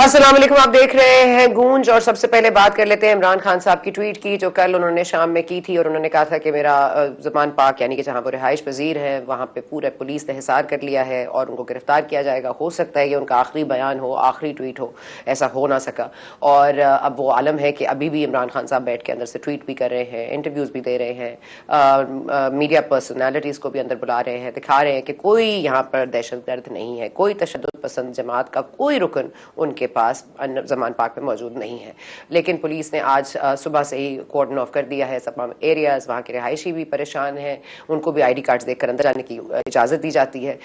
अस्सलाम वालेकुम, आप देख रहे हैं गूंज। और सबसे पहले बात कर लेते हैं इमरान खान साहब की ट्वीट की जो कल उन्होंने शाम में की थी। और उन्होंने कहा था कि मेरा ज़मान पाक यानी कि जहां वो रिहाइश पजीर है वहां पे पूरे पुलिस ने हिसार कर लिया है और उनको गिरफ्तार किया जाएगा। हो सकता है ये उनका आखिरी बयान हो, आखिरी ट्वीट हो, ऐसा हो ना सका। और अब वो आलम है कि अभी भी इमरान खान साहब बैठ के अंदर से ट्वीट भी कर रहे हैं, इंटरव्यूज भी दे रहे हैं, मीडिया पर्सनैलिटीज को भी अंदर बुला रहे हैं, दिखा रहे हैं कि कोई यहाँ पर दहशत गर्द नहीं है, कोई तशद्दुद पसंद जमात का कोई रुकन उनके पास ज़मान पाक में मौजूद नहीं है। लेकिन पुलिस ने आज सुबह से ही कॉर्डन ऑफ कर दिया है तमाम एरियाज। वहाँ के रिहायशी भी परेशान हैं, उनको भी ID कार्ड्स देखकर अंदर जाने की इजाज़त दी जाती है।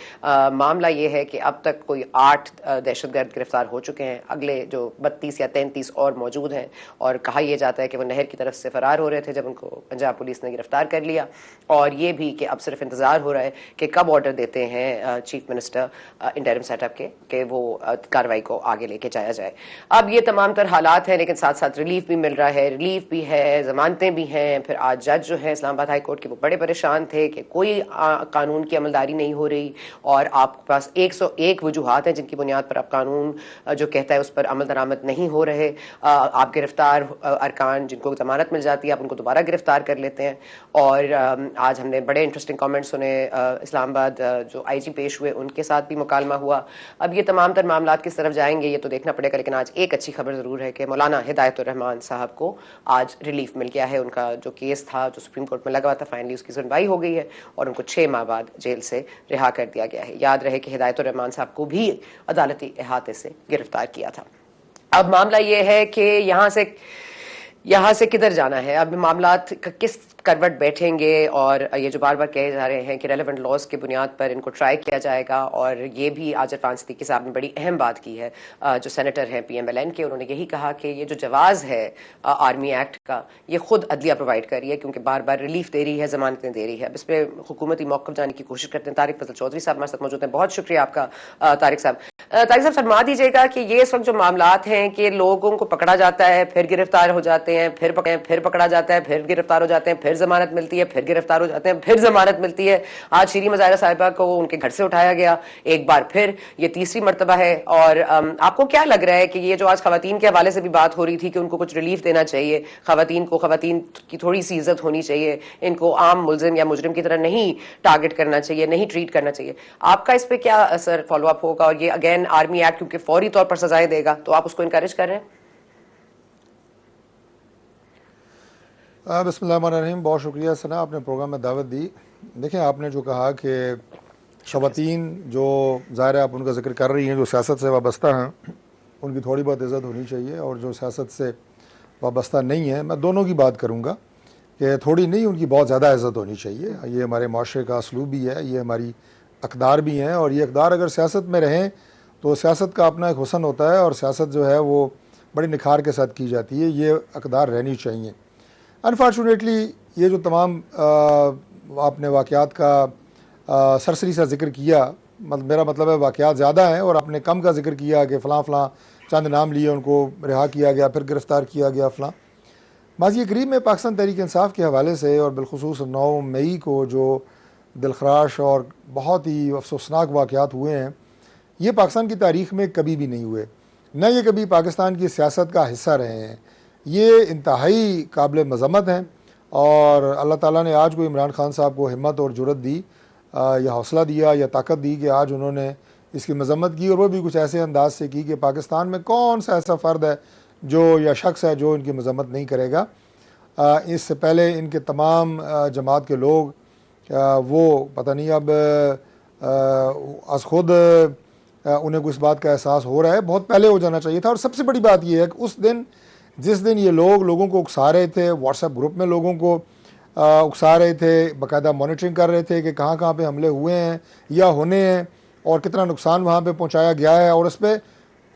मामला ये है कि अब तक कोई 8 दहशतगर्द गिरफ्तार हो चुके हैं, अगले जो 32 या 33 और मौजूद हैं। और कहा यह जाता है कि वो नहर की तरफ से फरार हो रहे थे जब उनको पंजाब पुलिस ने गिरफ्तार कर लिया। और ये भी कि अब सिर्फ इंतजार हो रहा है कि कब ऑर्डर देते हैं चीफ मिनिस्टर इंटरिम सेटअप के कि वो कार्रवाई को आगे लेके जाया जाए। अब ये तमाम तर हालात हैं, लेकिन साथ साथ रिलीफ भी मिल रहा है, रिलीफ भी है, जमानतें भी हैं। फिर आज जज जो है इस्लामाबाद हाई कोर्ट के वो बड़े परेशान थे कि कोई कानून की अमलदारी नहीं हो रही और आपके पास 101 वजूहात हैं जिनकी बुनियाद पर आप कानून जो कहता है उस पर अमल दरामद नहीं हो रहे। आप गिरफ्तार अरकान जिनको जमानत मिल जाती है आप उनको दोबारा गिरफ्तार कर लेते हैं। और आज हमने बड़े इंटरेस्टिंग कमेंट सुने, इस्लामाबाद जो IG पेश हुए उनके साथ भी मुकालमा हुआ। अब ये तमाम तर मामलात किस तरफ जाएंगे ये तो देखना पड़ेगा, लेकिन आज एक अच्छी खबर ज़रूर है कि मौलाना हिदायतुर रहमान साहब को आज रिलीफ मिल गया है। उनका जो केस था जो सुप्रीम कोर्ट में लगा हुआ था फाइनली उसकी सुनवाई हो गई है और उनको 6 माह बाद जेल से रिहा कर दिया गया है। याद रहे कि हिदायतुर रहमान साहब को भी अदालती इहाते से गिरफ्तार किया था। अब मामला ये है कि यहाँ से किधर जाना है, अब मामलात किस करवट बैठेंगे। और ये जो बार बार कहे जा रहे हैं कि रेलेवेंट लॉज की बुनियाद पर इनको ट्राई किया जाएगा। और ये भी आज इरफान सिद्दीकी साहब ने बड़ी अहम बात की है, जो सेनेटर हैं PMLN के, उन्होंने यही कहा कि ये जो जवाज़ है आर्मी एक्ट का ये खुद अदलिया प्रोवाइड कर रही है क्योंकि बार बार रिलीफ दे रही है, जमानतें दे रही है। अब इस पर हुकूमती मौक़िफ़ जाने की कोशिश करते हैं। तारिक फजल चौधरी साहब हमारे साथ मौजूद हैं, बहुत शुक्रिया आपका तारिक साहब। फरमा दीजिएगा कि ये इस वक्त जो मामलात हैं कि लोगों को पकड़ा जाता है फिर गिरफ्तार हो जाते हैं, फिर पकड़ा जाता है फिर गिरफ्तार हो जाते हैं, फिर जमानत मिलती है, फिर गिरफ्तार हो जाते हैं, फिर जमानत मिलती है। आज शीरी मज़ाहिरा साहिबा को उनके घर से उठाया गया एक बार फिर, ये तीसरी मरतबा है। और आपको क्या लग रहा है कि ये जो आज खवातीन के हवाले से भी बात हो रही थी कि उनको कुछ रिलीफ देना चाहिए, खवातीन की थोड़ी सी इज्जत होनी चाहिए, इनको आम मुल्जिम या मुजरिम की तरह नहीं टारगेट करना चाहिए, नहीं ट्रीट करना चाहिए, आपका इस पर क्या असर फॉलो अप होगा? और ये अगेन आर्मी एक्ट क्योंकि फौरी तौर पर सजाएं देगा तो आप उसको इनकरेज कर रहे हैं? बिस्मिल्लाहिर्रहमानिर्रहीम, बहुत शुक्रिया सना, आपने प्रोग्राम में दावत दी। देखें, आपने जो कहा कि ख़वातीन जो ज़ाहिर है आप उनका जिक्र कर रही हैं जो सियासत से वाबस्ता हैं उनकी थोड़ी बहुत इज़्ज़त होनी चाहिए, और जो सियासत से वाबस्ता नहीं है मैं दोनों की बात करूँगा कि थोड़ी नहीं उनकी बहुत ज़्यादा इज़्ज़त होनी चाहिए। ये हमारे माशरे का असलूब भी है, ये हमारी अक़दार भी हैं, और ये अक़दार अगर सियासत में रहें तो सियासत का अपना एक हुस्न होता है और सियासत जो है वो बड़ी निखार के साथ की जाती है। ये अक़दार रहनी चाहिए। अनफॉर्चुनेटली ये जो तमाम आपने वाक़यात का सरसरी सा जिक्र किया, मेरा मतलब है वाक़यात ज़्यादा हैं और आपने कम का जिक्र किया कि फ़लाँ फ़लाँ चंद नाम लिए उनको रिहा किया गया फिर गिरफ़्तार किया गया फ़लाँ। माज़ी करीब में पाकिस्तान तहरीक इंसाफ के हवाले से और बिलखुसूस 9 मई को जो दिलखराश और बहुत ही अफसोसनाक वाक़यात हुए हैं ये पाकिस्तान की तारीख़ में कभी भी नहीं हुए, न ये कभी पाकिस्तान की सियासत का हिस्सा रहे हैं। ये इंतहाई काबिल मज़म्मत हैं और अल्लाह ताला ने आज को इमरान खान साहब को हिम्मत और जुर्रत दी, या हौसला दिया या ताकत दी कि आज उन्होंने इसकी मज़म्मत की, और वो भी कुछ ऐसे अंदाज से की कि पाकिस्तान में कौन सा ऐसा फ़र्द है जो या शख्स है जो इनकी मज़म्मत नहीं करेगा। इससे पहले इनके तमाम जमात के लोग वो पता नहीं अब अज खुद उन्हें कुछ बात का एहसास हो रहा है, बहुत पहले हो जाना चाहिए था। और सबसे बड़ी बात यह है कि उस दिन जिस दिन ये लोगों को उकसा रहे थे, व्हाट्सएप ग्रुप में लोगों को उकसा रहे थे, बाकायदा मॉनिटरिंग कर रहे थे कि कहाँ कहाँ पे हमले हुए हैं या होने हैं और कितना नुकसान वहाँ पे पहुँचाया गया है, और उस पर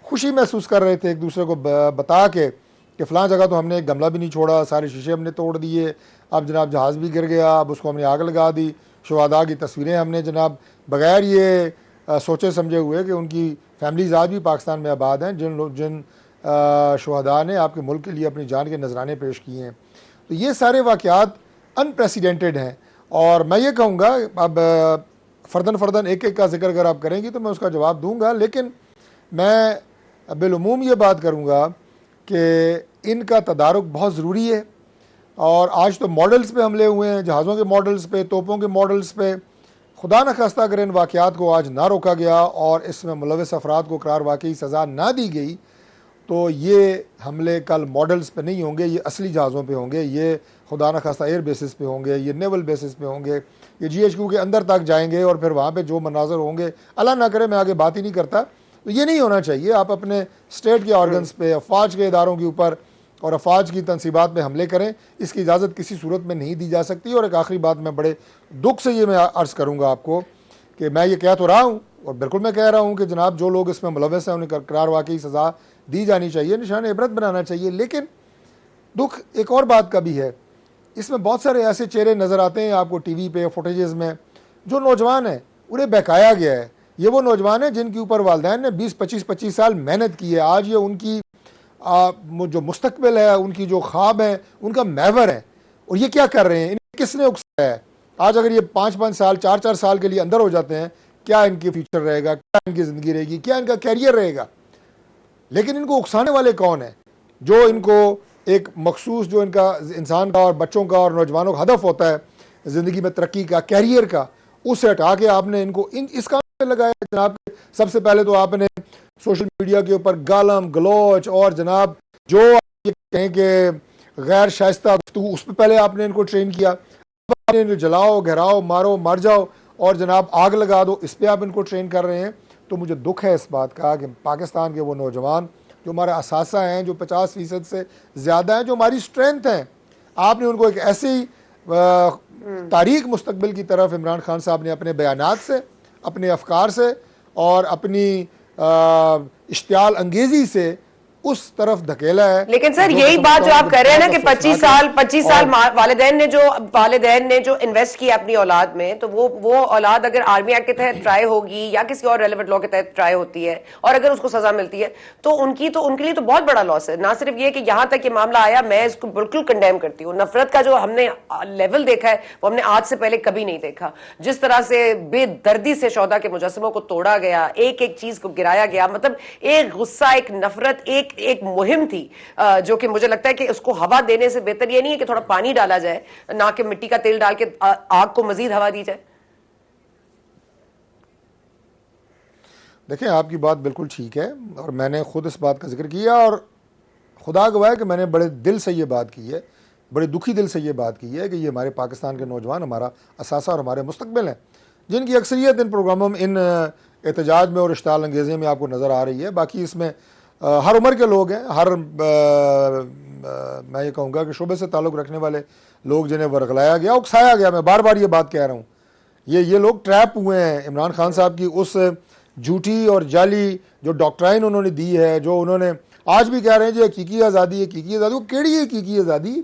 खुशी महसूस कर रहे थे एक दूसरे को बता के कि फ़लाँ जगह तो हमने एक गमला भी नहीं छोड़ा, सारे शीशे हमने तोड़ दिए, अब जनाब जहाज़ भी गिर गया, अब उसको हमने आग लगा दी, शुहदा की तस्वीरें हमने जनाब बग़ैर ये सोचे समझे हुए कि उनकी फैमिलीज़ आज भी पाकिस्तान में आबाद हैं, जिन शुहदा ने आपके मुल्क के लिए अपनी जान के नजराने पेश किए हैं। तो ये सारे वाक़यात अनप्रेसिडेंटेड हैं। और मैं ये कहूँगा, अब फ़र्दन एक एक का जिक्र अगर आप करेंगी तो मैं उसका जवाब दूँगा, लेकिन मैं बिलुमूम ये बात करूँगा कि इनका तदारुक बहुत ज़रूरी है। और आज तो मॉडल्स पे हमले हुए हैं, जहाज़ों के मॉडल्स पे, तोपों के मॉडल्स पे। खुदा न खास्ता अगर इन वाक़यात को आज ना रोका गया और इसमें मुलविस अफराद को करार वाकई सज़ा ना दी गई तो ये हमले कल मॉडल्स पे नहीं होंगे, ये असली जहाज़ों पे होंगे, ये खुदा न खास्ता एयर बेसिस पे होंगे, ये नेवल बेसिस पे होंगे, ये GHQ के अंदर तक जाएंगे और फिर वहाँ पे जो मनाजर होंगे, अल्लाह ना करे मैं आगे बात ही नहीं करता, तो ये नहीं होना चाहिए। आप अपने स्टेट के ऑर्गन्स पे, अफवाज के इदारों के ऊपर और अफवाज की तनसीबात पे हमले करें, इसकी इजाज़त किसी सूरत में नहीं दी जा सकती। और एक आखिरी बात मैं बड़े दुख से ये मैं अर्ज़ करूँगा आपको कि मैं ये कह तो रहा हूँ और बिल्कुल मैं कह रहा हूँ कि जनाब जो लोग इसमें मुलविस हैं उन्हें करार वाकई सज़ा दी जानी चाहिए, निशान इबरत बनाना चाहिए। लेकिन दुख एक और बात का भी है, इसमें बहुत सारे ऐसे चेहरे नज़र आते हैं आपको टीवी पे, फुटेजेस में, जो नौजवान हैं उन्हें बहकाया गया है। ये वो नौजवान हैं जिनके ऊपर वालिदैन ने 20-25 साल मेहनत की है। आज ये उनकी जो मुस्तकबिल है, उनकी जो ख्वाब है, उनका महवर है, और ये क्या कर रहे हैं, इन्हें किसने उकसाया है? आज अगर ये 5-5 साल, 4-4 साल के लिए अंदर हो जाते हैं, क्या इनके फ्यूचर रहेगा, क्या इनकी ज़िंदगी रहेगी, क्या इनका कैरियर रहेगा? लेकिन इनको उकसाने वाले कौन है? जो इनको एक मखसूस, जो इनका इंसान का और बच्चों का और नौजवानों का हदफ होता है ज़िंदगी में तरक्की का, कैरियर का, उससे हटा के आपने इनको इस काम में लगाया। जनाब सबसे पहले तो आपने सोशल मीडिया के ऊपर गालम गलोच और जनाब जो ये कहें कि गैर शाइस्ता गुफ्तगू, उस पर पहले आपने इनको ट्रेन किया। आपने इनको जलाओ, घराओ, मारो, मर जाओ और जनाब आग लगा दो, इस पर आप इनको ट्रेन कर रहे हैं। तो मुझे दुख है इस बात का कि पाकिस्तान के वो नौजवान जो हमारा असासा हैं, जो 50% से ज़्यादा हैं, जो हमारी स्ट्रेंथ हैं, आपने उनको एक ऐसी तारीख मुस्तकबिल की तरफ इमरान खान साहब ने अपने बयानात से, अपने अफकार से और अपनी इश्तियाल अंगेजी से उस तरफ धकेला है। लेकिन सर यही बात जो आप कर रहे हैं ना कि 25 साल वालिदैन ने जो इन्वेस्ट किया अपनी औलाद में, तो वो औलाद अगर आर्मी एक्ट के तहत ट्राई होगी या किसी और रेलेवेंट लॉ के तहत ट्राई होती है और अगर उसको सजा मिलती है तो उनके लिए तो बहुत बड़ा लॉस है। ना सिर्फ ये कि यहां तक ये मामला आया, मैं इसको बिल्कुल कंडेम करती हूँ। नफरत का जो हमने लेवल देखा है वो हमने आज से पहले कभी नहीं देखा। जिस तरह से बेदर्दी से शौदा के मुजस्समों को तोड़ा गया, एक एक चीज को गिराया गया, मतलब एक गुस्सा, एक नफरत, एक मुहिम थी जो कि मुझे लगता है कि उसको हवा देने से बेहतर ये नहीं है कि थोड़ा पानी डाला जाए, ना कि मिट्टी का तेल डाल के आग को मजीद हवा दी जाए। देखिए आपकी बात बिल्कुल ठीक है और मैंने खुद इस बात का जिक्र किया और खुदा गवाह है कि मैंने बड़े दिल से ये बात की है, बड़े दुखी दिल से ये बात की है कि ये हमारे पाकिस्तान के नौजवान हमारा असासा और हमारे मुस्तकबिल हैं, जिनकी अक्सरियत इन प्रोग्रामों में, इन एहतजाज में और इश्ताल अंगेज़ी में आपको नज़र आ रही है। बाकी इसमें हर उम्र के लोग हैं, हर मैं ये कहूँगा कि शोबे से ताल्लुक़ रखने वाले लोग जिन्हें वर्गलाया गया, उकसाया गया, मैं बार बार ये बात कह रहा हूँ, ये लोग ट्रैप हुए हैं इमरान खान साहब की उस झूठी और जाली जो डॉक्ट्राइन उन्होंने दी है, जो उन्होंने आज भी कह रहे हैं जी हकीकी आज़ादी, हकीकी आज़ादी, वो केड़ी हकीकी आज़ादी?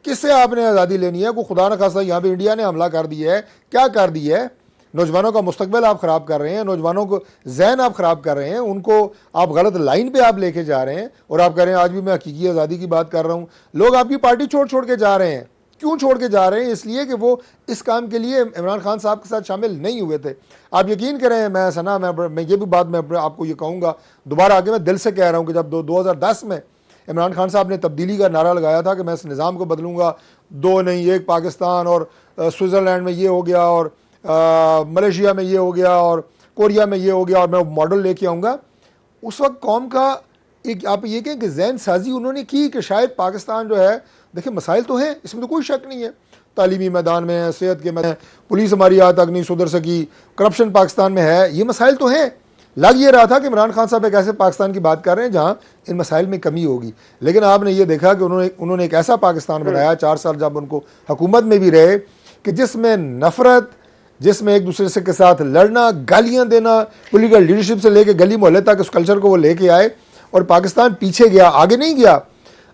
किससे आपने आज़ादी लेनी है? को खुदा न खास्ता यहाँ पे इंडिया ने हमला कर दिया है, क्या कर दिया है? नौजवानों का मुस्तकबिल आप ख़राब कर रहे हैं, नौजवानों को जहन आप ख़राब कर रहे हैं, उनको आप गलत लाइन पे आप लेके जा रहे हैं और आप कह रहे हैं आज भी मैं हकीकी आज़ादी की बात कर रहा हूँ। लोग आपकी पार्टी छोड़ के जा रहे हैं। क्यों छोड़ के जा रहे हैं? इसलिए कि वो इस काम के लिए इमरान खान साहब के साथ शामिल नहीं हुए थे। आप यकीन करें, मैं ये भी बात मैं आपको ये कहूँगा दोबारा आगे, मैं दिल से कह रहा हूँ कि जब 2010 में इमरान खान साहब ने तब्दीली का नारा लगाया था कि मैं इस निज़ाम को बदलूँगा, 2 नहीं 1 पाकिस्तान, और स्विट्ज़रलैंड में ये हो गया और मलेशिया में ये हो गया और कोरिया में ये हो गया और मैं मॉडल लेके आऊँगा, उस वक्त कौम का एक, आप ये कहें कि जहन साजी उन्होंने की कि शायद पाकिस्तान जो है, देखिए मसाइल तो हैं, इसमें तो कोई शक नहीं है, तालीमी मैदान में, सेहत के मैदान, पुलिस हमारी आज तक नहीं सुधर सकी, करप्शन पाकिस्तान में है, ये मसाइल तो हैं। लग ये रहा था कि इमरान खान साहब एक ऐसे पाकिस्तान की बात कर रहे हैं जहाँ इन मसाइल में कमी होगी, लेकिन आपने ये देखा कि उन्होंने एक ऐसा पाकिस्तान बनाया 4 साल जब उनको हुकूमत में भी रहे कि जिसमें नफरत, जिसमें एक दूसरे से के साथ लड़ना, गालियां देना, पॉलिटिकल लीडरशिप से लेके गली मोहल्ले तक उस कल्चर को वो लेके आए और पाकिस्तान पीछे गया, आगे नहीं गया।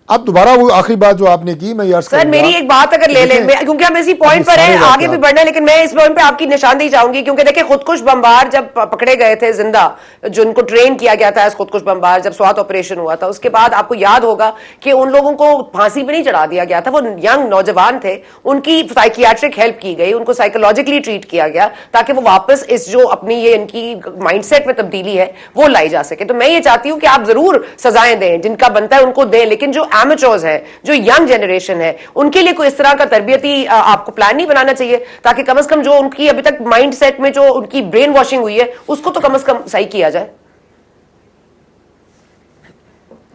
अब दोबारा वो आखिरी बात जो आपने की, मैं ये सर मेरी एक बात अगर ले लें, क्योंकि हम इसी पॉइंट पर हैं, आगे भी बढ़ना है, लेकिन मैं इस पॉइंट पे आपकी निशानदेही चाहूंगी, क्योंकि देखिए खुदकुश बमबार जब पकड़े गए थे जिंदा, जिनको ट्रेन किया गया था खुदकुश बमबार, जब स्वात ऑपरेशन हुआ था, उसके बाद आपको याद होगा कि उन लोगों को फांसी पे नहीं चढ़ा दिया गया था, वो यंग नौजवान थे, उनकी साइकियाट्रिक हेल्प की गई, उनको साइकोलॉजिकली ट्रीट किया गया ताकि वो वापस इस जो अपनी ये इनकी माइंडसेट में तब्दीली है वो लाई जा सके। तो मैं ये चाहती हूं कि आप जरूर सजाएं दें, जिनका बनता है उनको दें, लेकिन जो एमेचोर्स हैं, जो यंग जनरेशन है, उनके लिए कोई इस तरह का तरबियती आपको प्लान नहीं बनाना चाहिए, ताकि कम से कम जो उनकी अभी तक माइंडसेट में जो उनकी ब्रेन वॉशिंग हुई है उसको तो कम से कम सही किया जाए।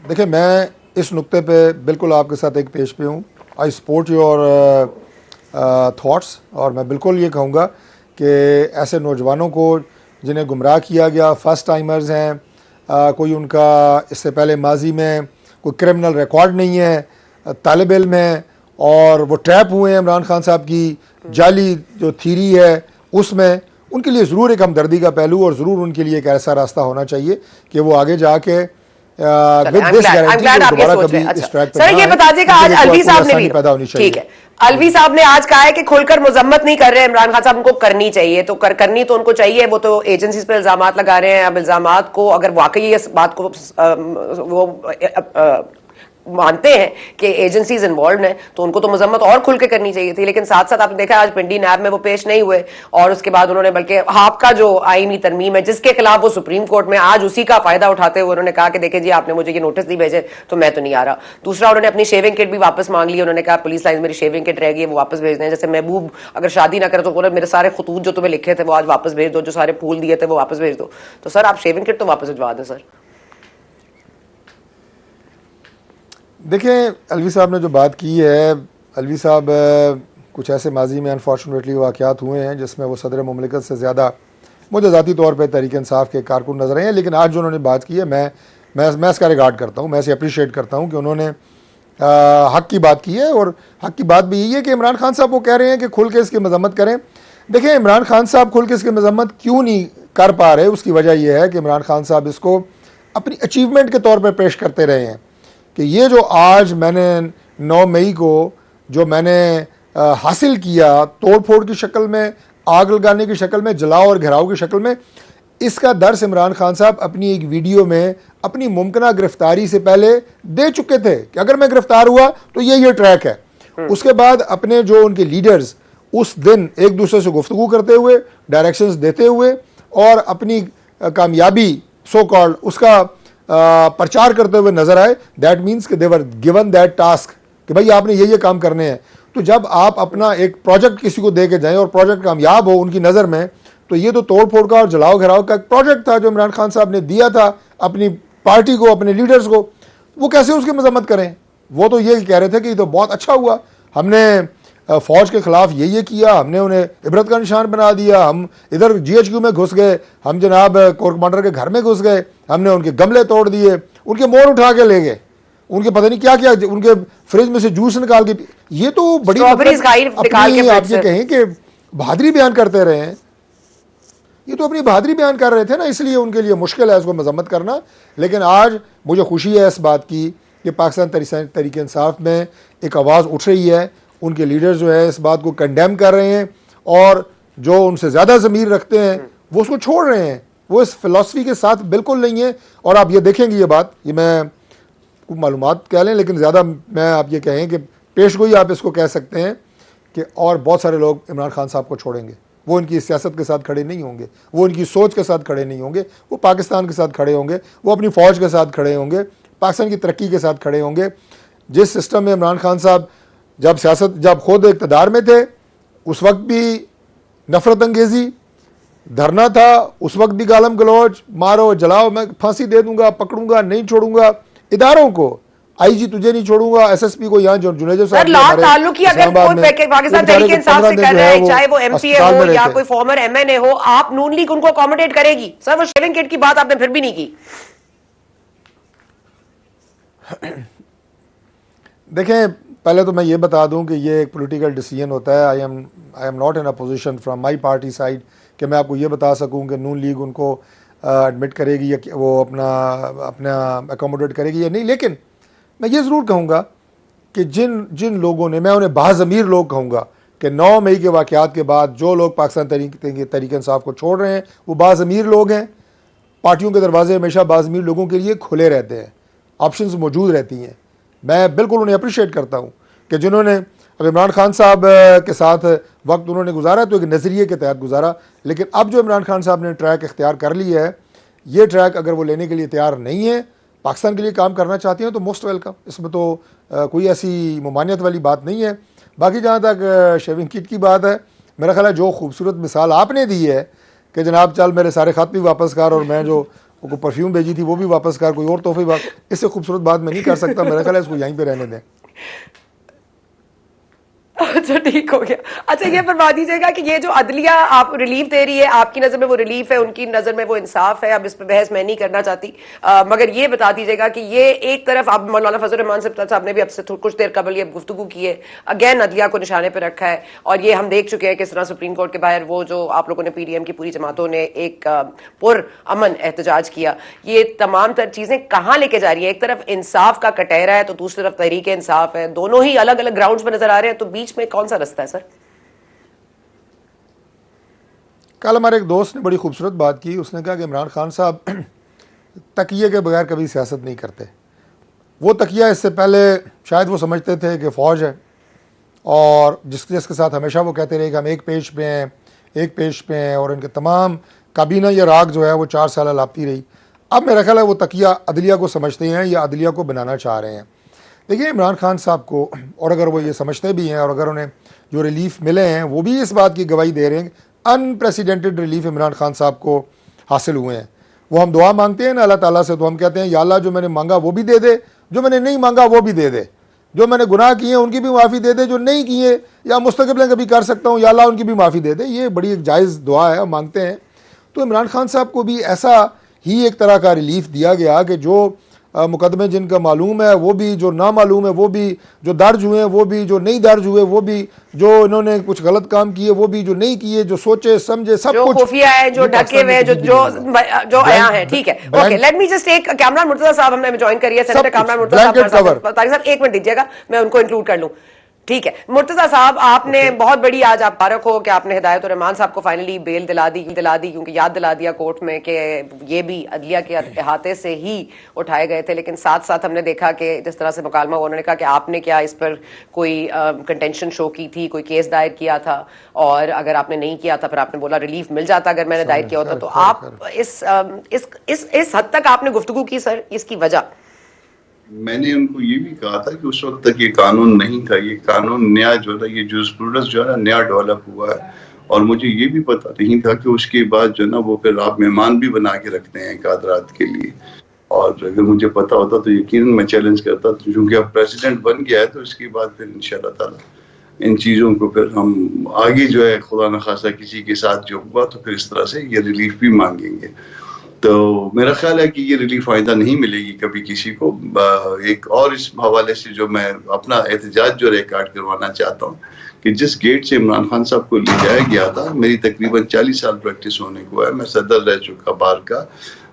देखिए, मैं इस नुक्ते पे बिल्कुल आपके साथ एक पेश पे हूँ। आई सपोर्ट योर थॉट्स, और मैं बिल्कुल ये कहूँगा कि ऐसे नौजवानों को जिन्हें गुमराह किया गया, फर्स्ट टाइमर्स हैं, कोई उनका इससे पहले माजी में कोई क्रिमिनल रिकॉर्ड नहीं है, तालिब इल्म है, और वो ट्रैप हुए हैं इमरान खान साहब की जाली जो थीरी है उसमें, उनके लिए ज़रूर एक हमदर्दी का पहलू और ज़रूर उनके लिए एक ऐसा रास्ता होना चाहिए कि वो आगे जाके दोबारा कभी इस ट्रैक पर सर ये बता दीजिएगा, आज अलवी साहब ने भी, ठीक है, अलवी साहब ने आज कहा है कि खुलकर मजम्मत नहीं कर रहे हैं इमरान खान साहब, उनको करनी चाहिए, तो करनी तो उनको चाहिए, वो तो एजेंसीज पर इल्जाम लगा रहे हैं। अब इल्जाम को अगर वाकई इस बात को वो मानते हैं कि एजेंसीज इन्वॉल्व हैं, तो उनको तो मजम्मत और खुल के करनी चाहिए थी, लेकिन साथ साथ आपने देखा आज पिंडी नैब में वो पेश नहीं हुए, और उसके बाद उन्होंने बल्कि आपका जो आईनी तरमीम है जिसके खिलाफ वो सुप्रीम कोर्ट में, आज उसी का फायदा उठाते हुए उन्होंने कहा कि देखिए जी आपने मुझे ये नोटिस नहीं भेजे तो मैं तो नहीं आ रहा। दूसरा, उन्होंने अपनी शेविंग किट भी वापस मांग ली, उन्होंने कहा पुलिस लाइन मेरी शेविंग किट रह गई, वो वापस भेज दें। जैसे महबूब अगर शादी ना करे तो बोले मेरे सारे खतूत जो तुम्हें लिखे थे वो आज वापस भेज दो, जो सारे फूल दिए थे वो वापस भेज दो। तो सर आप शेविंग किट तो वापस भिजवा दें सर। देखिए, अलवी साहब ने जो बात की है, अलवी साहब कुछ ऐसे माजी में अनफॉर्चुनेटली वाक़यात हुए हैं जिसमें वो सदर मुमलिकत से ज़्यादा मुझे ज़ाती तौर पे तहरीक इंसाफ के कारकुन नज़र आए हैं, लेकिन आज जो उन्होंने बात की है मैं इसका रिगार्ड करता हूँ, मैं इसे अप्रिशिएट करता हूँ कि उन्होंने हक़ की बात की है, और हक़ की बात भी यही है कि इमरान खान साहब वो कह रहे हैं कि खुल के इसकी मजम्मत करें। देखिए, इमरान खान साहब खुल के इसकी मजम्मत क्यों नहीं कर पा रहे, उसकी वजह यह है कि इमरान खान साहब इसको अपनी अचीवमेंट के तौर पर पेश करते रहे हैं कि ये जो आज मैंने 9 मई को जो मैंने हासिल किया, तोड़ फोड़ की शक्ल में, आग लगाने की शक्ल में, जलाओ और घेराव की शक्ल में, इसका दर्स इमरान खान साहब अपनी एक वीडियो में अपनी मुमकिन गिरफ्तारी से पहले दे चुके थे कि अगर मैं गिरफ्तार हुआ तो ये ट्रैक है। उसके बाद अपने जो उनके लीडर्स उस दिन एक दूसरे से गुफ्तगू करते हुए, डायरेक्शंस देते हुए और अपनी कामयाबी सो कॉल्ड उसका प्रचार करते हुए नजर आए। दैट मीन्स कि दे वर गिवन दैट टास्क कि भाई आपने ये काम करने हैं। तो जब आप अपना एक प्रोजेक्ट किसी को दे के जाएं और प्रोजेक्ट कामयाब हो उनकी नज़र में, तो ये तो तोड़ फोड़ का और जलाओ घेराव का एक प्रोजेक्ट था जो इमरान खान साहब ने दिया था अपनी पार्टी को, अपने लीडर्स को। वो कैसे उसकी मजम्मत करें? वो तो ये कह रहे थे कि ये तो बहुत अच्छा हुआ, हमने फ़ौज के ख़िलाफ़ ये किया, हमने उन्हें इबरत का निशान बना दिया, हम इधर GHQ में घुस गए, हम जनाब कोर कमांडर के घर में घुस गए, हमने उनके गमले तोड़ दिए, उनके मोर उठा के ले गए, उनके पता नहीं क्या क्या, उनके फ्रिज में से जूस निकाल के। ये तो बड़ी अपनी आप ये कहें कि बहादुरी बयान करते रहे हैं, ये तो अपनी बहादुरी बयान कर रहे थे ना, इसलिए उनके लिए मुश्किल है इसको मजम्मत करना। लेकिन आज मुझे खुशी है इस बात की कि पाकिस्तान तहरीक इंसाफ में एक आवाज़ उठ रही है, उनके लीडर जो है इस बात को कंडेम कर रहे हैं, और जो उनसे ज़्यादा ज़मीर रखते हैं वो उसको छोड़ रहे हैं, वो इस फ़िलासफ़ी के साथ बिल्कुल नहीं है। और आप ये देखेंगे, ये बात ये मैं मालूमात कह लें, लेकिन ज़्यादा मैं आप ये कहें कि पेशगोई आप इसको कह सकते हैं कि और बहुत सारे लोग इमरान खान साहब को छोड़ेंगे। वो इनकी सियासत के साथ खड़े नहीं होंगे, वो इनकी सोच के साथ खड़े नहीं होंगे, वो पाकिस्तान के साथ खड़े होंगे, वो अपनी फ़ौज के साथ खड़े होंगे, पाकिस्तान की तरक्की के साथ खड़े होंगे। जिस सिस्टम में इमरान खान साहब जब खुद इक़्तिदार में थे उस वक्त भी नफरत अंगेज़ी धरना था, उस वक्त भी गालम गलौज, मारो जलाओ, मैं फांसी दे दूंगा, पकड़ूंगा, नहीं छोड़ूंगा इदारों को, IG तुझे नहीं छोड़ूंगा, SSP को यहाँ जुनेजो साहब पाकिस्तान तहरीक इंसाफ से कर रहे हैं, चाहे वो MPA हो या कोई फॉर्मर MNA हो, आप नून लीग उनको अकोमोडेट करेगी। सर वो शेविंग किट की बात आपने फिर भी नहीं की। देखें, पहले तो मैं ये बता दूं कि ये एक पॉलिटिकल डिसीजन होता है। I am not in a position from my party side कि मैं आपको ये बता सकूं कि नून लीग उनको एडमिट करेगी या वो अपना अकोमोडेट करेगी या नहीं। लेकिन मैं ये ज़रूर कहूँगा कि जिन जिन लोगों ने, मैं उन्हें बाज़मीर लोग कहूँगा कि 9 मई के वाक़यात के बाद जो लोग पाकिस्तान तहरीक इंसाफ को छोड़ रहे हैं वो बाज़मीर लोग हैं। पार्टियों के दरवाजे हमेशा बाज़मीर लोगों के लिए खुले रहते हैं, ऑप्शंस मौजूद रहती हैं। मैं बिल्कुल उन्हें अप्रिशिएट करता हूँ कि जिन्होंने अब इमरान खान साहब के साथ वक्त उन्होंने गुजारा तो एक नज़रिए के तहत गुजारा, लेकिन अब जो इमरान खान साहब ने ट्रैक इख्तियार कर लिया है, ये ट्रैक अगर वो लेने के लिए तैयार नहीं है, पाकिस्तान के लिए काम करना चाहती हैं तो मोस्ट वेलकम, इसमें तो कोई ऐसी ममानियत वाली बात नहीं है। बाकी जहाँ तक शेविंग किट की बात है, मेरा ख्याल है जो खूबसूरत मिसाल आपने दी है कि जनाब चल मेरे सारे ख़त भी वापस कर और मैं जो परफ्यूम भेजी थी वो भी वापस कर, कोई और तोहफे बात, इससे खूबसूरत बात मैं नहीं कर सकता। मेरा ख्याल है इसको यहीं पर रहने दें। अच्छा ठीक हो गया। अच्छा ये फरमा दीजिएगा कि ये जो अदलिया आप रिलीफ दे रही है, आपकी नजर में वो रिलीफ है, उनकी नजर में वो इंसाफ है, अब इस पर बहस मैं नहीं करना चाहती, मगर ये बता दीजिएगा कि ये एक तरफ अब मौलाना फजल रहमान साहब ने भी अब से कुछ देर कबल ये गुफ्तगू की है, अगेन अदलिया को निशाने पर रखा है, और ये हम देख चुके हैं किस तरह सुप्रीम कोर्ट के बाहर वो जो आप लोगों ने PDM की पूरी जमातों ने एक पुरअमन एहतजाज किया। ये तमाम तर चीजें कहाँ लेके जा रही है? एक तरफ इंसाफ का कटहरा है तो दूसरी तरफ तहरीक इंसाफ है, दोनों ही अलग अलग ग्राउंड्स पर नजर आ रहे हैं, तो बीच में कौन सा रास्ता है सर? कल हमारे एक दोस्त ने बड़ी खूबसूरत बात की, उसने कहा कि इमरान खान साहब तकिए के बगैर कभी सियासत नहीं करते। वो तकिया इससे पहले शायद वो समझते थे कि फ़ौज है और जिसके साथ हमेशा वो कहते रहे कि हम एक पेज पे हैं, एक पेज पे हैं, और इनके तमाम काबीना या राग जो है वो 4 साल लापती रही। अब मेरा ख्याल है वो तकिया अदलिया को समझते हैं या अदलिया को बनाना चाह रहे हैं। देखिए इमरान खान साहब को, और अगर वो ये समझते भी हैं और अगर उन्हें जो रिलीफ मिले हैं वो भी इस बात की गवाही दे रहे हैं, अनप्रेसिडेंटेड रिलीफ इमरान खान साहब को हासिल हुए हैं। वो हम दुआ मांगते हैं ना अल्लाह ताला से, तो हम कहते हैं या अल्लाह जो मैंने मांगा वो भी दे दे, जो मैंने नहीं मांगा वो भी दे दे, जो मैंने गुनाह किए उनकी भी माफ़ी दे दे, जो नहीं किए या मुस्तक़बिल कभी कर सकता हूँ या अल्लाह उनकी भी माफ़ी दे दे। ये बड़ी एक जायज़ दुआ है, हम मांगते हैं। तो इमरान खान साहब को भी ऐसा ही एक तरह का रिलीफ दिया गया कि जो मुकदमे जिनका मालूम है वो भी, जो ना मालूम है वो भी, जो दर्ज हुए हैं वो भी, जो नहीं दर्ज हुए वो भी, जो इन्होंने कुछ गलत काम किए वो भी, जो नहीं किए, जो सोचे समझे सब जो कुछ, खुफिया है, जो ढके हुए, जो आया है। ठीक है, okay, let me just take Kamran Murtaza साहब हमने ज्वाइन करिए, सेनेटर कामरान मुर्तजा साहब, एक मिनट दीजिएगा मैं उनको इंक्लूड कर लूं। ठीक है मुर्तजा साहब, आपने बहुत बड़ी आज आप मुबारक हो कि आपने हिदायत रहमान साहब को फाइनली बेल दिला दी, क्योंकि याद दिला दिया कोर्ट में कि ये भी अदलिया के अहाते से ही उठाए गए थे। लेकिन साथ साथ हमने देखा कि जिस तरह से मुकालमा उन्होंने कहा कि आपने क्या इस पर कोई कंटेंशन शो की थी, कोई केस दायर किया था, और अगर आपने नहीं किया था फिर आपने बोला रिलीफ मिल जाता अगर मैंने दायर किया होता। तो आप इस हद तक आपने गुफ्तगू की सर, इसकी वजह? मैंने उनको ये भी कहा था कि उस वक्त तक ये कानून नहीं था, ये कानून नया जो है, ये जूरिस्प्रूडेंस जो है ना नया डेवलप हुआ है, और मुझे ये भी पता नहीं था कि उसके बाद जो है ना वो फिर आप मेहमान भी बना के रखते हैं कादरात के लिए। और अगर मुझे पता होता तो यकीनन मैं चैलेंज करता, क्योंकि अब प्रेसिडेंट बन गया है तो इसके बाद फिर इंशाल्लाह ताला इन चीज़ों को फिर हम आगे जो है खुदा न खासा किसी के साथ जो हुआ तो फिर इस तरह से ये रिलीफ भी मांगेंगे। तो मेरा ख्याल है कि ये रिलीफ आइंदा नहीं मिलेगी कभी किसी को। एक और इस हवाले से जो मैं अपना एहतजाज जो रिकॉर्ड करवाना चाहता हूँ कि जिस गेट से इमरान खान साहब को ले जाया गया था, मेरी तकरीबन 40 साल प्रैक्टिस होने को है, मैं सदर रह चुका बार का,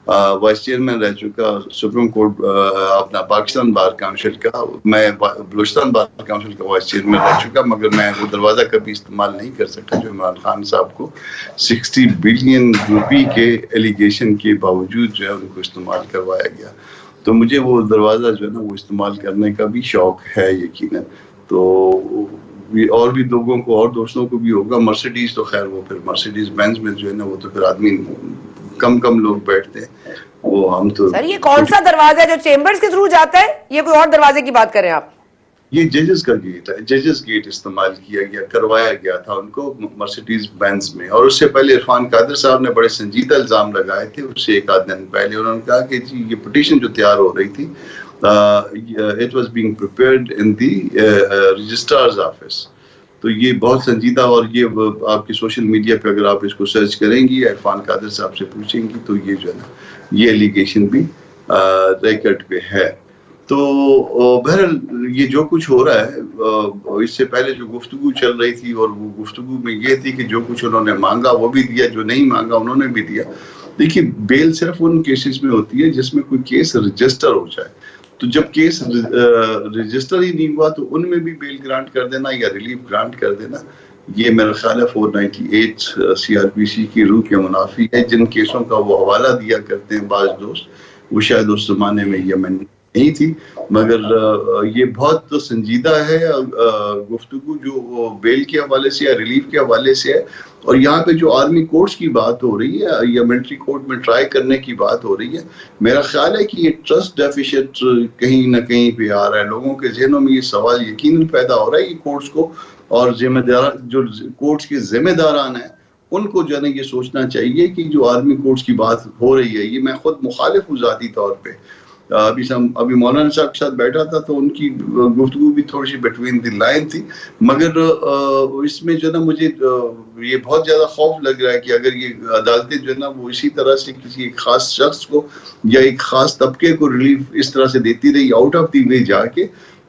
वाइस चेयरमैन रह चुका सुप्रीम कोर्ट अपना पाकिस्तान बार काउंसिल का, मैं बलूचिस्तान बार काउंसिल का वाइस चेयरमैन रह चुका, मगर मैं वो दरवाज़ा कभी इस्तेमाल नहीं कर सका जो इमरान खान साहब को 60 बिलियन रुपए के एलिगेशन के बावजूद जो है उनको इस्तेमाल करवाया गया। तो मुझे वो दरवाज़ा जो है ना वो इस्तेमाल करने का भी शौक है यकीनन। तो और भी लोगों को और दोस्तों को भी होगा। मर्सिडीज तो खैर वो फिर मर्सिडीज बेंज में जो है ना वो तो फिर आदमी कम लोग बैठते हैं, वो हम तो। सर ये कौन सा दरवाजा है जो चेंबर्स के थ्रू जाता है, ये कोई और दरवाजे की बात कर रहे हैं आप? ये जजेस का गेट है, जजेस गेट इस्तेमाल किया गया, करवाया गया था उनको मर्सिडीज बेंज में। और उससे पहले इरफान कादिर साहब ने बड़े संजीदा इल्जाम लगाए थे उससे एक आध दिन पहले। उन्होंने कहा कि जी ये पिटीशन जो तैयार हो रही थी, it was being prepared in the registrars office. तो ये बहुत संजीदा, और ये आपके सोशल मीडिया पे अगर आप इसको सर्च करेंगी, इरफान कादिर साहब से पूछेंगी, तो ये जो है ना ये एलिगेशन भी रिकॉर्ड पे है। तो बहरहाल ये जो कुछ हो रहा है, इससे पहले जो गुफ्तगू चल रही थी, और वो गुफ्तगू में ये थी कि जो कुछ उन्होंने मांगा वो भी दिया, जो नहीं मांगा उन्होंने भी दिया। देखिए बेल सिर्फ उन केसेस में होती है जिसमें कोई केस रजिस्टर हो जाए। तो जब केस रजिस्टर ही नहीं हुआ तो उनमें भी बेल ग्रांट कर देना या रिलीफ ग्रांट कर देना, ये मेरा ख्याल है 498 CRPC की रूह के मुनाफी है। जिन केसों का वो हवाला दिया करते हैं बाज दोस्त, वो शायद उस जमाने में यमन नहीं थी, मगर ये बहुत संजीदा है गुफ्तगू जो बेल के हवाले से या रिलीफ के हवाले से है। और यहाँ पे जो आर्मी कोर्ट्स की बात हो रही है या मिलिट्री कोर्ट में ट्राई करने की बात हो रही है, मेरा ख्याल है कि ये ट्रस्ट डेफिशिएंट कहीं ना कहीं पे आ रहा है। लोगों के जहनों में ये सवाल यकीनन पैदा हो रहा है कि कोर्ट्स को और जिम्मेदार जो कोर्ट्स के जिम्मेदारान हैं उनको जो है ये सोचना चाहिए कि जो आर्मी कोर्ट्स की बात हो रही है, ये मैं खुद मुखालिफ हूँ जाती तौर पे। अभी मौलाना साहब के साथ बैठा था तो उनकी गुफ्तगू भी थोड़ी सी बिटवीन द लाइन थी, मगर इसमें जो ना मुझे ये बहुत ज्यादा खौफ लग रहा है कि अगर ये अदालतें जो ना वो इसी तरह से किसी एक खास शख्स को या एक खास तबके को रिलीफ इस तरह से देती रही आउट ऑफ द वे जाके,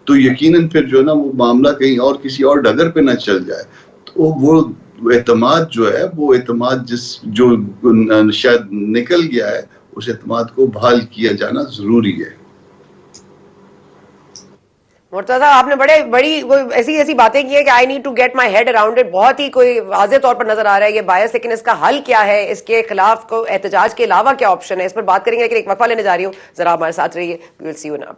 तो यकीनन फिर जो ना वो मामला कहीं और किसी और डगर पे ना चल जाए। तो वो एतमाद जो है, वो एतमाद जो शायद निकल गया है, उस एतमाद को बहाल किया जाना जरूरी है। मुर्तजा, आपने बड़ी ऐसी बातें की है कि I need to get my head around it. बहुत ही कोई वाज़े तौर पर नजर आ रहा है ये बायस, लेकिन इसका हल क्या है? इसके खिलाफ को एहतजाज के अलावा क्या ऑप्शन है? इस पर बात करेंगे, लेकिन एक वक्फा लेने जा रही हूँ, जरा हमारे साथ रहिए। We will see you now.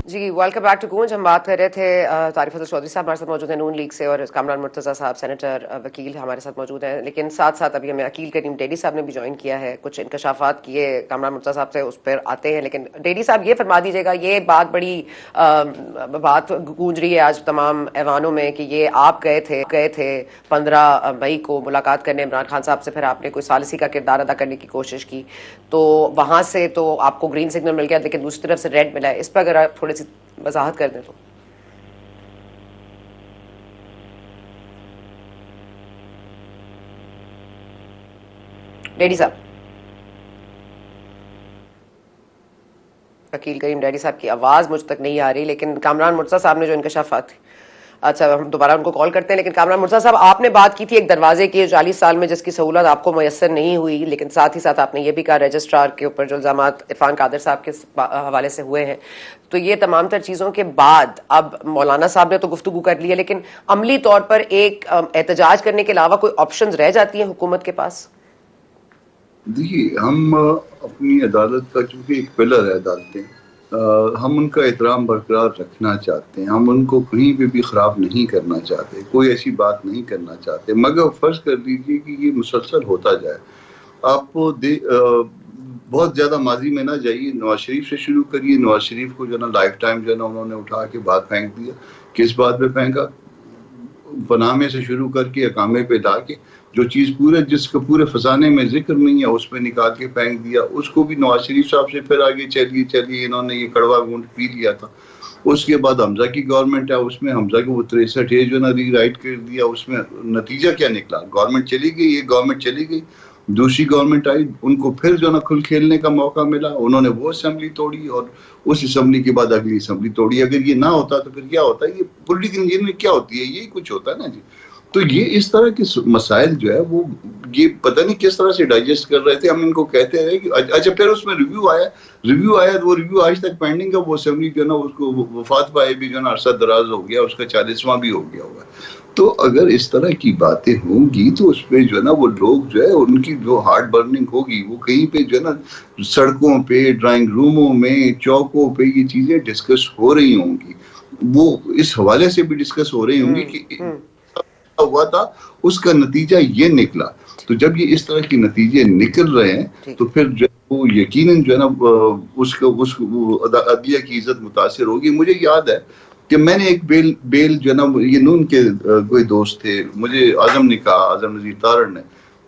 जी, वेलकम बैक टू गूंज। हम बात कर रहे थे तारिफ फजल चौधरी साहब हमारे साथ मौजूद हैं नून लीग से, और कामरान मुर्तज़ा साहब सेनेटर वकील हमारे साथ मौजूद हैं। लेकिन साथ साथ अभी हमें अकील करीम डेडी साहब ने भी ज्वाइन किया है, कुछ इंकशाफात किए कामरान मुर्तज़ा साहब से, उस पर आते हैं। लेकिन डेडी साहब ये फरमा दीजिएगा, ये बात बड़ी बात गूंज रही है आज तमाम ऐवानों में कि ये आप गए थे 15 मई को मुलाकात करने इमरान खान साहब से, फिर आपने कोई सालिसी का किरदार अदा करने की कोशिश की, तो वहां से तो आपको ग्रीन सिग्नल मिल गया, लेकिन दूसरी तरफ से रेड मिला है। इस पर अगर आप थोड़ी सी वजाहत कर दें तो। डेडी साहब, वकील करीम डेडी साहब की आवाज मुझ तक नहीं आ रही, लेकिन कामरान मुर्तज़ा साहब ने जो इंकशाफात थी, अच्छा हम दोबारा उनको कॉल करते हैं। लेकिन कामरान मुर्तज़ा साहब, आपने बात की थी एक दरवाजे की 40 साल में जिसकी सहूलत आपको मैसर नहीं हुई, लेकिन साथ ही साथ आपने ये भी कहा रजिस्ट्रार के ऊपर जो इल्ज़ामात इरफान कादर साहब के हवाले से हुए हैं। तो ये तमाम तर चीज़ों के बाद अब मौलाना साहब ने तो गुफ्तगू कर ली है, लेकिन अमली तौर पर एक एहतजाज करने के अलावा कोई ऑप्शन रह जाती है हुकूमत के पास? देखिए, हम अपनी अदालत का चूंकि एक पिलर है अदालतें, हम उनका एहतराम बरकरार रखना चाहते हैं, हम उनको कहीं पे भी ख़राब नहीं करना चाहते, कोई ऐसी बात नहीं करना चाहते, मगर फ़र्ज़ कर लीजिए कि ये मुसलसल होता जाए। आप बहुत ज़्यादा माजी में ना जाइए, नवाज शरीफ से शुरू करिए। नवाज शरीफ को जो ना लाइफ टाइम जो ना उन्होंने उठा के बात फेंक दिया। किस बात पे फेंका? पनामे से शुरू करके अकामे पे ला के जो चीज़ जिसका पूरे फसाने में जिक्र नहीं है उस पर निकाल के फेंक दिया। उसको भी नवाज शरीफ साहब से फिर आगे चलिए इन्होंने ये कड़वा घूंट पी लिया था। उसके बाद हमजा की गवर्नमेंट है, उसमें हमजा को 63 जो ना रीराइट कर दिया। उसमें नतीजा क्या निकला? गवर्नमेंट चली गई, ये गवर्नमेंट चली गई, दूसरी गवर्नमेंट आई, उनको फिर जो ना खुल खेलने का मौका मिला, उन्होंने वो असेंबली तोड़ी और उस असेंबली के बाद अगली असेंबली तोड़ी। अगर ये ना होता तो फिर क्या होता है? ये पॉलिटिकल इंजीनियरिंग क्या होती है? यही कुछ होता है ना जी। तो ये इस तरह के मसाइल जो है वो ये पता नहीं किस तरह से डाइजेस्ट कर रहे थे। हम इनको कहते हैं कि अच्छा, फिर उसमें रिव्यू आया तो वो रिव्यू आज तक पेंडिंग है। वो असेंबली जो है ना उसको वफात पाए भी जो ना अरसा दराज हो गया, उसका 40वां भी हो गया हुआ। तो अगर इस तरह की बातें होंगी तो उस पर जो है ना वो लोग जो है उनकी जो हार्ट बर्निंग होगी वो कहीं पे जो है ना सड़कों पे, ड्राइंग रूमों में, चौकों पे ये चीजें डिस्कस हो रही होंगी। वो इस हवाले से भी डिस्कस हो रही होंगी कि हुआ था, उसका नतीजा ये निकला। तो जब ये इस तरह के नतीजे निकल रहे हैं तो फिर जो वो यकीनन जो है ना उसको अदलिया की इज्जत मुतासिर होगी। मुझे याद है कि मैंने एक बेल जो है ना, ये नून के कोई दोस्त थे, मुझे आजम ने कहा, आजम नजीर तारड़ ने,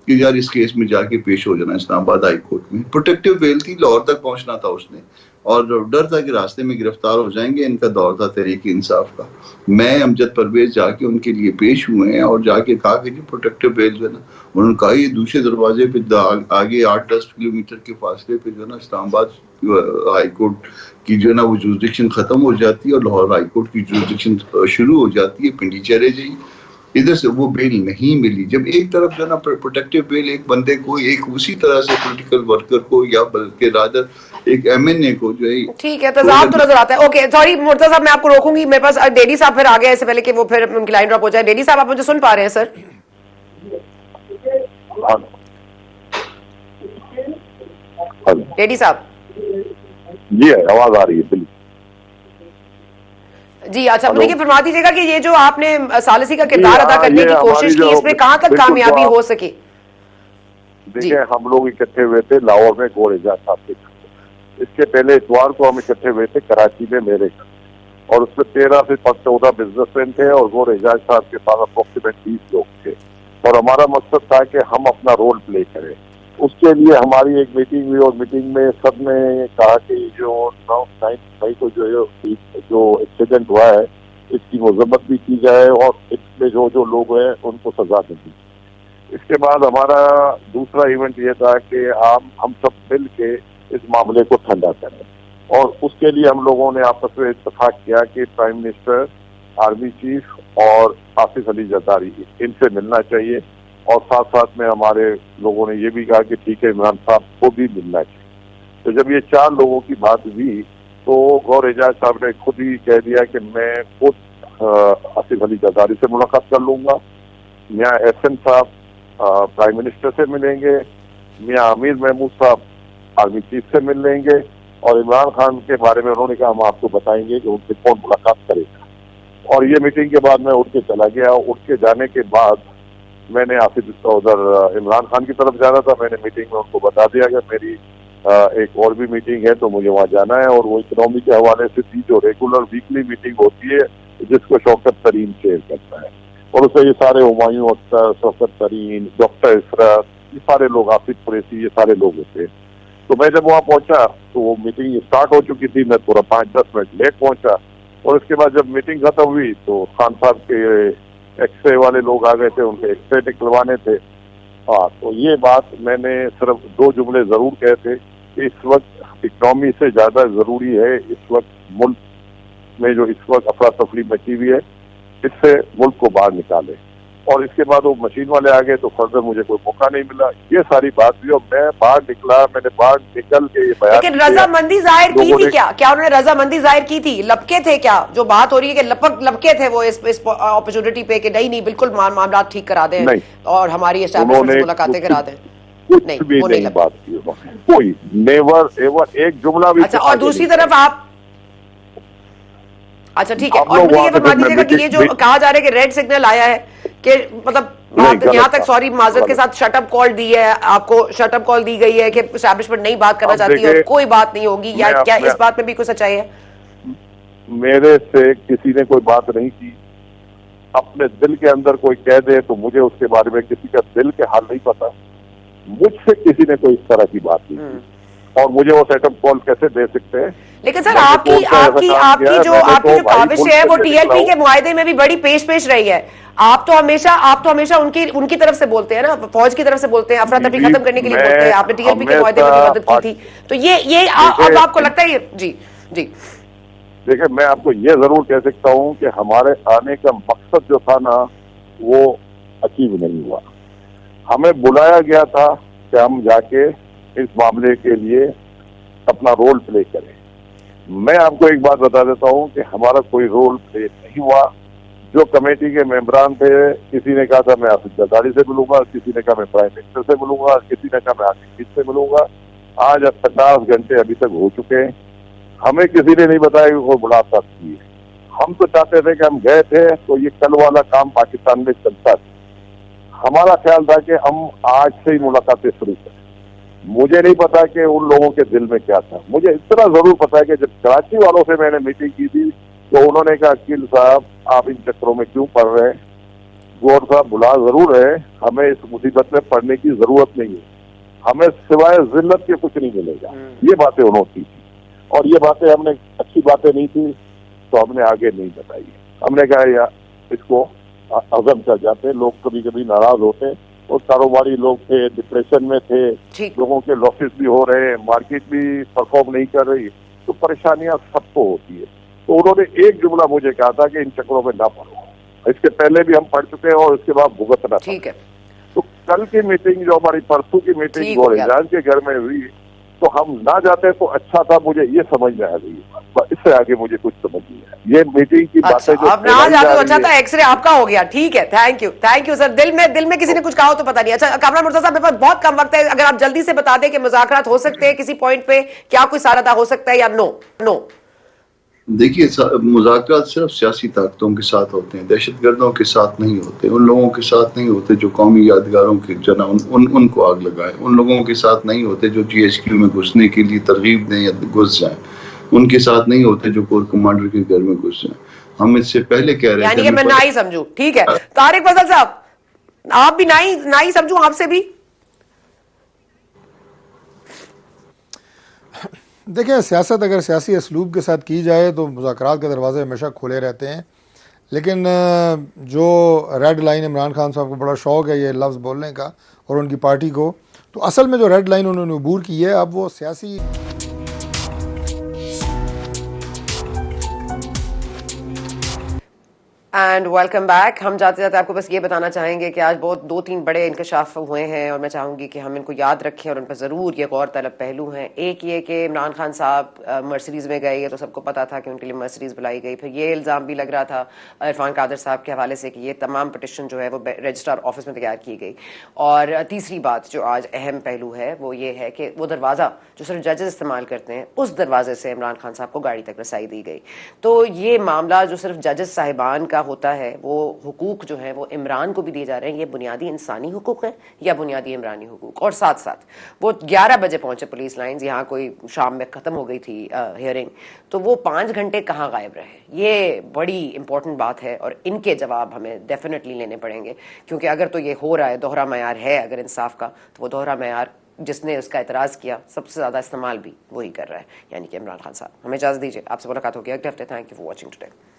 कि यार इस केस में जाके पेश हो जाना इस्लामाबाद हाई कोर्ट में। प्रोटेक्टिव बेल थी, लाहौर तक पहुंचना था उसने, और डर था कि रास्ते में गिरफ्तार हो जाएंगे। इनका दौर था तहरीक इंसाफ का। मैं अमजद परवेज जाके उनके लिए पेश हुए हैं और जाके कहा कि जी प्रोटेक्टिव बेल जो है ना, उन्होंने कहा ये दूसरे दरवाजे पे आगे 8-10 किलोमीटर के फासले पे जो है ना इस्लामाबाद हाई कोर्ट की जो है ना वो जुरिसडिक्शन खत्म हो जाती है और लाहौर हाई कोर्ट की जुरिसडिक्शन शुरू हो जाती है। पिंडी चले जाइए। इधर से वो बेल नहीं मिली। जब एक तरफ जो ना प्रोटेक्टिव बेल एक बंदे को, एक उसी तरह से पॉलिटिकल वर्कर को, या बल्कि रादर एक एमएनए को जो है, ठीक है, तजाब तो नजर आता है। ओके, सॉरी मुर्तजा साहब, मैं आपको रोकूंगी, मेरे पास डेडी साहब फिर आ गए, इससे पहले कि वो फिर उनकी लाइन ड्रॉप हो जाए। डेडी साहब, आप मुझे सुन पा रहे हैं सर? डेडी साहब जी आवाज आ रही है बिल्कुल जी। अच्छा, मुझे फरमा दीजिएगा कि ये जो आपने सालिसी का किरदार अदा करने की कोशिश की, इसमें कहां तक कामयाबी हो सकी? देखिए, हम लोग इकट्ठे हुए थे लाहौर में गौर एजाज साहब के घर। इसके पहले इतवार को हम इकट्ठे हुए थे कराची में मेरे घर, और उसमें 13 से 14 बिजनेसमैन थे और गौर एजाज साहब के पास अप्रोक्सीमेट 20 लोग थे, और हमारा मकसद था कि हम अपना रोल प्ले करें। उसके लिए हमारी एक मीटिंग हुई, और मीटिंग में सबने कहा कि जो 9 को जो एक्सीडेंट हुआ है इसकी मजम्मत भी की जाए, और इसमें जो जो लोग हैं उनको सजा दी जाए। इसके बाद हमारा दूसरा इवेंट ये था कि हम सब मिल के इस मामले को ठंडा करें, और उसके लिए हम लोगों ने आपस में इत्तेफाक किया कि प्राइम मिनिस्टर, आर्मी चीफ और आसिफ अली जरदारी इनसे मिलना चाहिए, और साथ साथ में हमारे लोगों ने ये भी कहा कि ठीक है, इमरान साहब को भी मिलना चाहिए। तो जब ये 4 लोगों की बात हुई तो गौर एजाज साहब ने खुद ही कह दिया कि मैं खुद आसिफ अली जरदारी से मुलाकात कर लूंगा, मियाँ एहसन साहब प्राइम मिनिस्टर से मिलेंगे, मियाँ अमीर महमूद साहब आर्मी चीफ से मिल लेंगे, और इमरान खान के बारे में उन्होंने कहा हम आपको बताएंगे कि उनसे कौन मुलाकात करेगा। और ये मीटिंग के बाद मैं उठ के चला गया। उठ के जाने के बाद मैंने आसिफ उधर इमरान खान की तरफ जाना था। मैंने मीटिंग में उनको बता दिया कि मेरी एक और भी मीटिंग है तो मुझे वहाँ जाना है, और वो इकोनॉमी के हवाले से थी, जो रेगुलर वीकली मीटिंग होती है जिसको शौकत तरीन चेयर करता है, और उसमें ये सारे हुमायूं अख्तर, शौकत तरीन, डॉक्टर इसरात, ये सारे लोग, आसिफ कुरैशी, ये सारे लोग होते हैं। तो मैं जब वहाँ पहुंचा तो वो मीटिंग स्टार्ट हो चुकी थी, मैं थोड़ा 5-10 मिनट लेट पहुंचा, और उसके बाद जब मीटिंग खत्म हुई तो खान साहब के एक्सरे वाले लोग आ गए थे, उनके एक्सरे निकलवाने थे। हाँ, तो ये बात मैंने सिर्फ 2 जुमले जरूर कहे थे कि इस वक्त इकनॉमी से ज्यादा जरूरी है इस वक्त मुल्क में जो इस वक्त अफरा तफरी मची हुई है, इससे मुल्क को बाहर निकाले। और इसके बाद वो मशीन वाले आ गए तो फर्दर मुझे कोई मौका नहीं मिला। ये सारी बात हुई और मैं बाहर निकला। मैंने बाहर निकल के ये बयान, लेकिन रजामंदी जाहिर की थी क्या? क्या उन्होंने रजामंदी जाहिर की थी? लपके थे क्या? जो बात हो रही है कि लपके थे वो इस अपॉर्चुनिटी पे कि नहीं बिल्कुल मामला ठीक करा दें और हमारी एस्टैब्लिशमेंट से मुलाकातें करा दें? कुछ भी नहीं बात की कोई, नेवर एवर एक जुमला भी। अच्छा, और दूसरी तरफ आप, अच्छा ठीक है, और मुझे ये बता दीजिएगा कि ये जो कहा जा रहा है कि रेड सिग्नल आया है, कि मतलब यहाँ तक, सॉरी माजरत के साथ, शटअप कॉल दी है आपको, शटअप कॉल दी गई है कि एस्टैब्लिशमेंट नहीं बात करना चाहती है और कोई बात नहीं होगी, या क्या इस बात में भी कुछ सच्चाई है? मेरे से किसी ने कोई बात नहीं की। अपने दिल के अंदर कोई कह दे तो मुझे उसके बारे में किसी का दिल के हाल नहीं पता। मुझसे किसी ने कोई इस तरह की बात नहीं की, और मुझे वो सेटअप कॉल कैसे दे सकते हैं? लेकिन सर आपकी जो काविश है वो टीएलपी के मुआहदे में भी बड़ी पेश रही है। आप तो हमेशा उनकी तरफ से बोलते हैं ना, फौज की तरफ से बोलते हैं, अफरा तफरी खत्म करने के लिए बोलते हैं। आपने टीएलपी के मुआहदे में भी मदद की थी, तो ये अब आपको लगता है? जी जी, देखिए, मैं आपको ये जरूर कह सकता हूँ कि हमारे आने का मकसद जो था ना वो अचीव नहीं हुआ। हमें बुलाया गया था कि हम जाके इस मामले के लिए अपना रोल प्ले करें। मैं आपको एक बात बता देता हूं कि हमारा कोई रोल प्ले नहीं हुआ। जो कमेटी के मेंबरान थे, किसी ने कहा था मैं आसिफ जरदारी से मिलूंगा, किसी ने कहा मैं प्राइम मिनिस्टर से मिलूंगा, किसी ने कहा मैं आर्मी चीफ से मिलूंगा। आज अब 50 घंटे अभी तक हो चुके हैं, हमें किसी ने नहीं बताया कि वो मुलाकात की है। हम तो चाहते थे कि हम गए थे तो ये कल वाला काम पाकिस्तान में चलता था। हमारा ख्याल था कि हम आज से ही मुलाकातें शुरू करें। मुझे नहीं पता कि उन लोगों के दिल में क्या था। मुझे इतना जरूर पता है कि जब कराची वालों से मैंने मीटिंग की थी तो उन्होंने कहा, अकील साहब आप इन चक्करों में क्यों पड़ रहे हैं? गौर साहब बुला जरूर है, हमें इस मुसीबत में पड़ने की जरूरत नहीं है, हमें सिवाय जिल्लत के कुछ नहीं मिलेगा। ये बातें उन्होंने की थी, और ये बातें हमने अच्छी बातें नहीं थी तो हमने आगे नहीं बताई। हमने कहा यार इसको हजम कर जाते। लोग कभी कभी नाराज होते और कारोबारी लोग थे, डिप्रेशन में थे, लोगों के लॉसेस भी हो रहे हैं, मार्केट भी परफॉर्म नहीं कर रही, तो परेशानियां सबको होती है। तो उन्होंने एक जुमला मुझे कहा था कि इन चक्करों में ना पड़ो, इसके पहले भी हम पढ़ चुके हैं और इसके बाद भुगतना था। ठीक है, तो कल की मीटिंग जो हमारी परसों की मीटिंग ठीक हो गया। गोरेजान के घर में हुई, तो हम ना जाते तो अच्छा था, मुझे ये समझ में आ रही है, इससे आगे मुझे कुछ समझ नहीं है। ये मीटिंग की अच्छा, बातें जो आप ना फैलाई जाते जा तो रही अच्छा था, है। एक्सरे आपका हो गया। ठीक है, थैंक यू सर। दिल में किसी ने कुछ कहा हो तो पता नहीं। अच्छा कामरान मुर्तजा साहब, मेरे पास बहुत कम वक्त है, अगर आप जल्दी से बता दें कि मुज़ाकरात हो सकते हैं किसी पॉइंट पे, क्या कोई साराता हो सकता है या नो? देखिए, मुज़ाकरात सिर्फ सियासी ताकतों के साथ होते हैं, दहशतगर्दों के साथ नहीं होते, उन लोगों के साथ नहीं होते जो कौमी यादगारों के जना उनको आग लगाए, उन लोगों के साथ नहीं होते जो GHQ में घुसने के लिए तरगीब दें या घुस जाएं, उनके साथ नहीं होते जो कोर कमांडर के घर में घुस जाएं। हम इससे पहले कह रहे यानी थे, कि मैं ना ही समझू। ठीक है, तारिक फजल साहब, आप भी ना ही समझू आपसे भी। देखिए, सियासत अगर सियासी असलूब के साथ की जाए तो मुज़ाकरात के दरवाजे हमेशा खुले रहते हैं, लेकिन जो रेड लाइन इमरान खान साहब को बड़ा शौक़ है ये लफ्ज़ बोलने का और उनकी पार्टी को, तो असल में जो रेड लाइन उन्होंने अबूर की है, अब वो सियासी एंड वेलकम बैक। हम जाते जाते आपको बस ये बताना चाहेंगे कि आज बहुत 2-3 बड़े इंकशाफ हुए हैं और मैं चाहूंगी कि हम इनको याद रखें और उन पर ज़रूर ये गौर तलब पहलू हैं। एक ये कि इमरान खान साहब मर्सिडीज़ में गए, ये तो सबको पता था कि उनके लिए मर्सिडीज़ बुलाई गई। फिर ये इल्ज़ाम भी लग रहा था इरफान कादर साहब के हवाले से कि ये तमाम पटिशन जो है वो रजिस्ट्रार ऑफिस में तैयार की गई। और तीसरी बात जो आज अहम पहलू है वो ये है कि वो दरवाज़ा जो सिर्फ जजेस इस्तेमाल करते हैं, उस दरवाजे से इमरान खान साहब को गाड़ी तक रसाई दी गई। तो ये मामला जो सिर्फ जजेस साहिबान का होता है, वो हुकूक जो है वो इमरान को भी दिए जा रहे हैं। ये बुनियादी इंसानी हुकूक है या बुनियादी इमरानी हुकूक। और साथ साथ वो 11 बजे पहुंचे पुलिस लाइंस, यहाँ कोई शाम में खत्म हो गई थी हियरिंग, तो वो 5 घंटे कहाँ गायब रहे? ये बड़ी इंपॉर्टेंट बात है और इनके जवाब हमें डेफिनेटली लेने पड़ेंगे, क्योंकि अगर तो ये हो रहा है, दोहरा मयार है अगर इंसाफ का, तो वो दोहरा मयार जिसने उसका एतराज़ किया सबसे ज़्यादा इस्तेमाल भी वही कर रहा है, यानी कि इमरान खान साहब। हमें इजाज़त दीजिए, आपसे मुलाकात होगी अगले हफ्ते। Thank you for watching today.